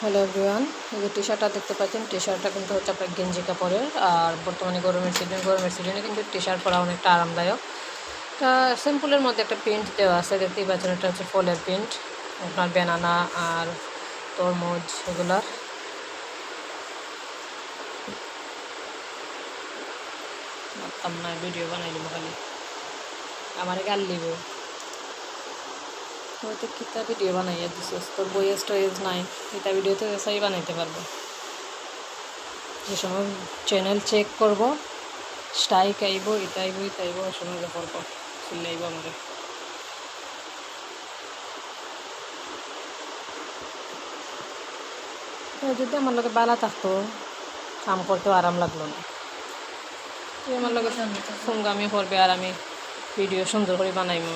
Hello everyone, এই যে টি শার্টটা দেখতে পাচ্ছেন, টি শার্টটা কিন্তু হচ্ছে আপনার গেঞ্জি কাপড়ের। আর বর্তমানে গরমের সিজনে কিন্তু টি শার্ট পরা অনেকটা আরামদায়ক। তা সিম্পলের মধ্যে একটা প্রিন্ট দেওয়া আছে, দেখতেই পাচ্ছেন। এটা হচ্ছে ফলের প্রিন্ট, আপনার ব্যানানা আর তরমুজ এগুলার। ভাবতাম না ভিডিও বানাইলাম, খালি আমার গাল লিব হয়তো কিতা ভিডিও বানাইয়া দিছিস, তোর বইয়ের স্টোরেজ নাই, কিতা ভিডিও তো এসাই বানাইতে পারবো। যে সময় চ্যানেল চেক করব, স্ট্রাইক আইব, এটা আইব এটা আইব, ওই সময় করবো, চিল্লাইব আমাকে। যদি আমার লোকে বালা থাকতো, কাম করতেও আরাম লাগলো না। আমার লোকে ফোনগামি করবে আর আমি ভিডিও সুন্দর করে বানাইব।